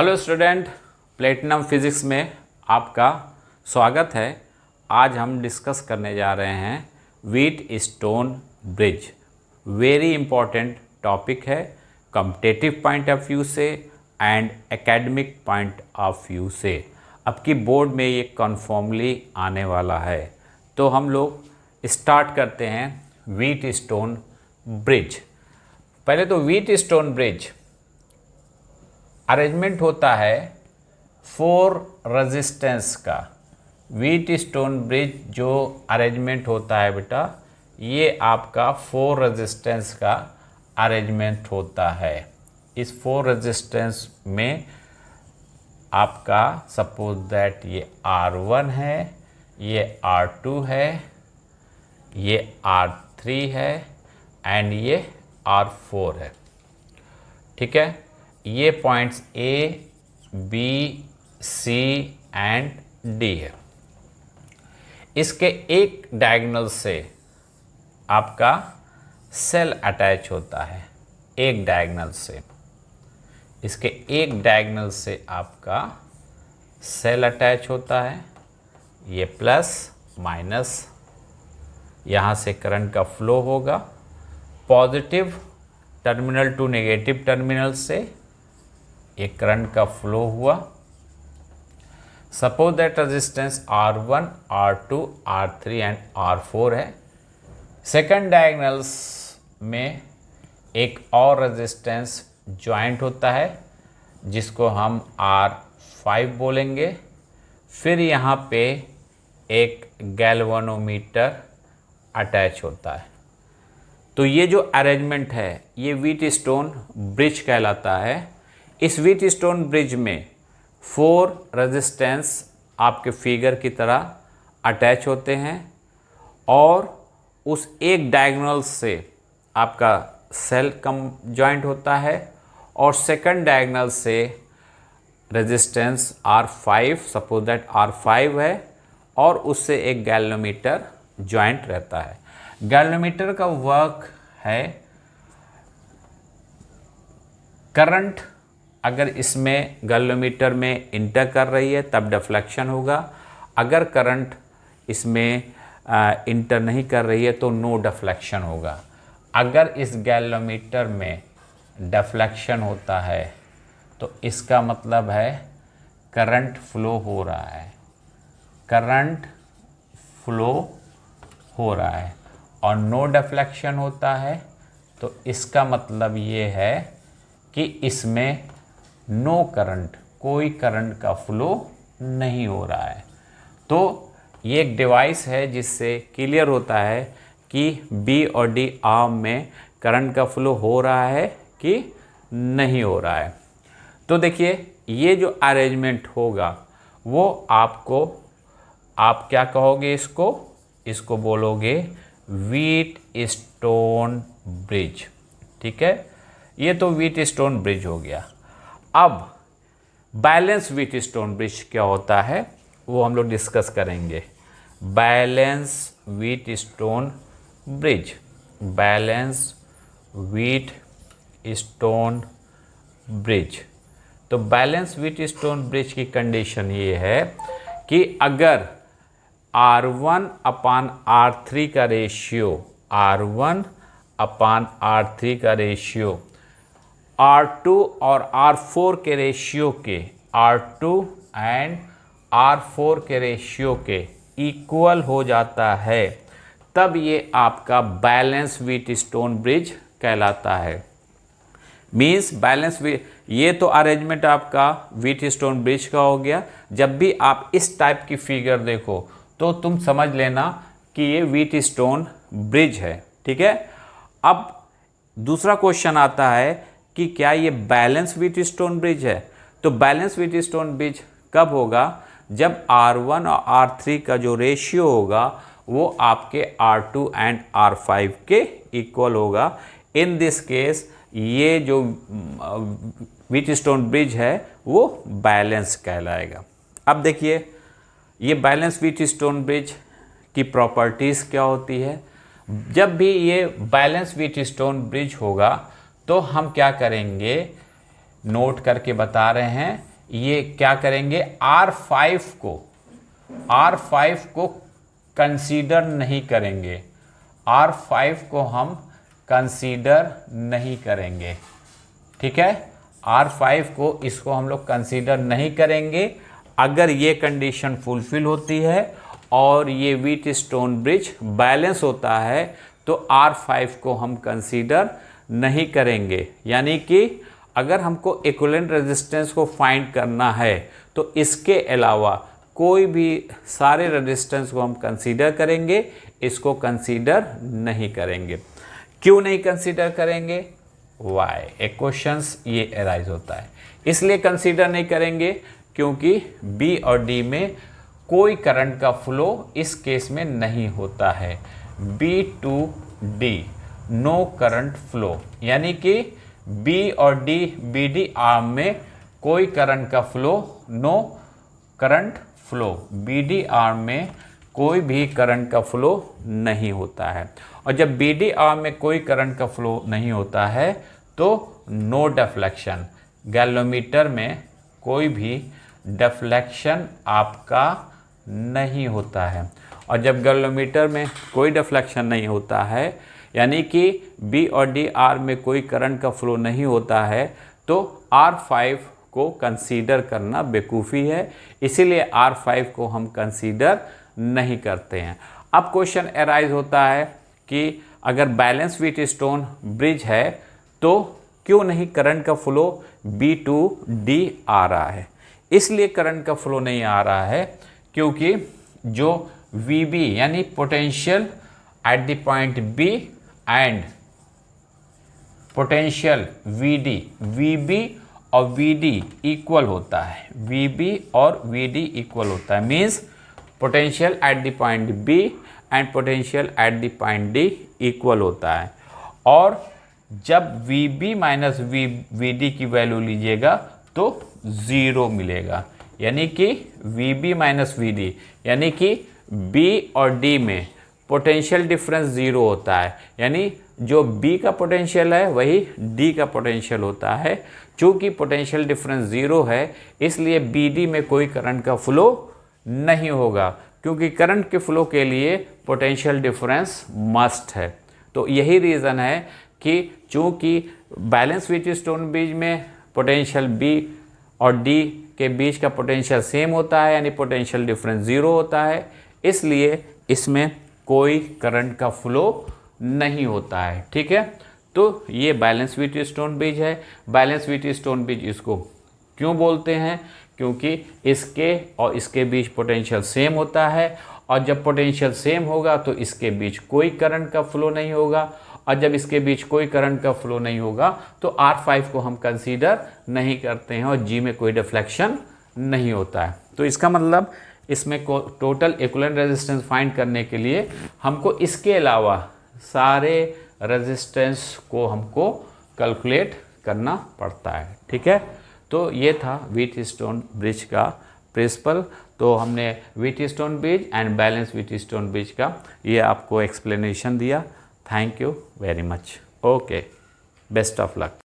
Hello student, platinum physics में आपका स्वागत है। आज हम डिस्कस करने जा रहे हैं wheat stone bridge. Very important topic है कॉम्पिटिटिव पॉइंट ऑफ व्यू से and academic point of view से। अब की बोर्ड में ये कन्फर्मली आने वाला है। तो हम लोग स्टार्ट करते हैं व्हीट स्टोन ब्रिज। पहले तो व्हीट स्टोन ब्रिज अरेंजमेंट होता है 4 रेजिस्टेंस का। व्हीट स्टोन ब्रिज जो अरेंजमेंट होता है बेटा, ये आपका 4 रेजिस्टेंस का अरेंजमेंट होता है। इस 4 रेजिस्टेंस में आपका सपोज दैट ये R1 है, ये R2 है, ये R3 है एंड ये R4 है। ठीक है, ये points A, B, C and D है। इसके एक डायगोनल से आपका सेल अटैच होता है। एक डायगोनल से, इसके एक डायगोनल से आपका सेल अटैच होता है। ये प्लस माइनस, यहाँ से करंट का फ्लो होगा positive terminal to negative terminal से। एक करंट का फ्लो हुआ। Suppose that resistance R1, R2, R3 and R4 है। सेकंड डायगोनल्स में एक और रेजिस्टेंस ज्वाइंट होता है जिसको हम R5 बोलेंगे। फिर यहाँ पे एक गैल्वेनोमीटर अटैच होता है। तो ये जो अरेंजमेंट है ये व्हीट स्टोन ब्रिज कहलाता है। इस व्हीट स्टोन ब्रिज में 4 रेजिस्टेंस आपके फिगर की तरह अटैच होते हैं और उस एक डायगोनल से आपका सेल कम जॉइंट होता है और सेकंड डायगोनल से resistance R5, suppose that R5 है, और उससे एक गैल्वेनोमीटर जॉइंट रहता है। गैल्वेनोमीटर का वर्क है करंट अगर इसमें गैल्वेनोमीटर में इंटर कर रही है तब डिफ्लेक्शन होगा। अगर करंट इसमें इंटर नहीं कर रही है तो नो डिफ्लेक्शन होगा। अगर इस गैल्वेनोमीटर में डिफ्लेक्शन होता है तो इसका मतलब है करंट फ्लो हो रहा है, करंट फ्लो हो रहा है। और नो डिफ्लेक्शन होता है तो इसका मतलब ये है कि इसमें नो करंट, कोई करंट का फ्लो नहीं हो रहा है। तो ये एक डिवाइस है जिससे क्लियर होता है कि बी और डी आर्म में करंट का फ्लो हो रहा है कि नहीं हो रहा है। तो देखिए ये जो अरेंजमेंट होगा वो आपको, आप क्या कहोगे इसको बोलोगे व्हीट स्टोन ब्रिज। ठीक है, ये तो व्हीट स्टोन ब्रिज हो गया। अब बैलेंस व्हीट स्टोन ब्रिज क्या होता है वो हम लोग डिस्कस करेंगे। Balance wheat stone bridge, balance wheat stone bridge. तो बैलेंस व्हीट स्टोन ब्रिज की कंडीशन ये है कि अगर R1 अपान R3 का रेशियो, R1 अपान R3 का रेशियो R2 और R4 के रेशियो के, R2 एंड R4 के रेशियो के इक्वल हो जाता है तब ये आपका बैलेंस व्हीट स्टोन ब्रिज कहलाता है। मीन्स बैलेंस, ये तो अरेंजमेंट आपका व्हीट स्टोन ब्रिज का हो गया। जब भी आप इस टाइप की फिगर देखो तो तुम समझ लेना कि ये व्हीट स्टोन ब्रिज है। ठीक है, अब दूसरा क्वेश्चन आता है कि क्या ये बैलेंस व्हीट स्टोन ब्रिज है। तो बैलेंस व्हीट स्टोन ब्रिज कब होगा, जब R1 और R3 का जो रेशियो होगा वो आपके R2 एंड R5 के इक्वल होगा। इन दिस केस ये जो व्हीट स्टोन ब्रिज है वो बैलेंस कहलाएगा। अब देखिए ये बैलेंस व्हीट स्टोन ब्रिज की प्रॉपर्टीज़ क्या होती है। जब भी ये बैलेंस व्हीट स्टोन ब्रिज होगा तो हम क्या करेंगे, नोट करके बता रहे हैं ये क्या करेंगे, R5 को कंसीडर नहीं करेंगे, R5 को हम कंसीडर नहीं करेंगे, ठीक है। R5 को इसको हम लोग कंसीडर नहीं करेंगे। अगर ये कंडीशन फुलफिल होती है और ये व्हीटस्टोन ब्रिज बैलेंस होता है तो R5 को हम कंसीडर नहीं करेंगे। यानी कि अगर हमको इक्विवेलेंट रेजिस्टेंस को फाइंड करना है तो इसके अलावा कोई भी सारे रेजिस्टेंस को हम कंसीडर करेंगे, इसको कंसीडर नहीं करेंगे। क्यों नहीं कंसीडर करेंगे, वाई, एक क्वेश्चंस ये अराइज होता है। इसलिए कंसीडर नहीं करेंगे क्योंकि बी और डी में कोई करंट का फ्लो इस केस में नहीं होता है। B to D no current flow, यानी कि बी और डी, बी डी आर्म में कोई करंट का flow, no current flow, B D arm में कोई भी करंट का फ्लो नहीं होता है। और जब बी डी आर्म में कोई करंट का फ्लो नहीं होता है तो नो डिफ्लेक्शन, गैल्वेनोमीटर में कोई भी डिफ्लेक्शन आपका नहीं होता है। और जब गैल्वेनोमीटर में कोई डिफ्लेक्शन नहीं होता है, यानी कि बी और डी आर्म में कोई करंट का फ्लो नहीं होता है, तो R5 को कंसीडर करना बेवकूफ़ी है। इसीलिए R5 को हम कंसीडर नहीं करते हैं। अब क्वेश्चन अराइज होता है कि अगर बैलेंस व्हीटस्टोन ब्रिज है तो क्यों नहीं करंट का फ्लो B टू D आ रहा है। इसलिए करंट का फ्लो नहीं आ रहा है क्योंकि जो VB यानी potential at the point B and potential VB और VD इक्वल होता है, VB और VD इक्वल होता है, means potential at the point B and potential at the point D equal होता है। और जब VB माइनस VD की वैल्यू लीजिएगा तो 0 मिलेगा, यानी कि VB माइनस VD, यानी कि B और D में पोटेंशियल डिफरेंस 0 होता है, यानी जो B का पोटेंशियल है वही D का पोटेंशियल होता है। चूँकि पोटेंशियल डिफरेंस 0 है इसलिए BD में कोई करंट का फ्लो नहीं होगा, क्योंकि करंट के फ्लो के लिए पोटेंशियल डिफरेंस मस्ट है। तो यही रीज़न है कि चूँकि बैलेंस व्हीटस्टोन ब्रिज में पोटेंशियल B और D के बीच का पोटेंशियल सेम होता है, यानी पोटेंशियल डिफरेंस 0 होता है, इसलिए इसमें कोई करंट का फ्लो नहीं होता है, ठीक है। तो ये बैलेंस व्हीटस्टोन ब्रिज है। बैलेंस व्हीटस्टोन ब्रिज इसको क्यों बोलते हैं, क्योंकि इसके और इसके बीच पोटेंशियल सेम होता है, और जब पोटेंशियल सेम होगा तो इसके बीच कोई करंट का फ्लो नहीं होगा, और जब इसके बीच कोई करंट का फ्लो नहीं होगा तो R5 को हम कंसीडर नहीं करते हैं और G में कोई डिफ्लेक्शन नहीं होता है। तो इसका मतलब इसमें टोटल इक्विवेलेंट रेजिस्टेंस फाइंड करने के लिए हमको इसके अलावा सारे रेजिस्टेंस को हमको कैलकुलेट करना पड़ता है, ठीक है। तो ये था व्हीटस्टोन ब्रिज का प्रिंसिपल। तो हमने Wheatstone bridge and balance Wheatstone bridge का ये आपको एक्सप्लेनेशन दिया। Thank you very much. Okay, best of luck.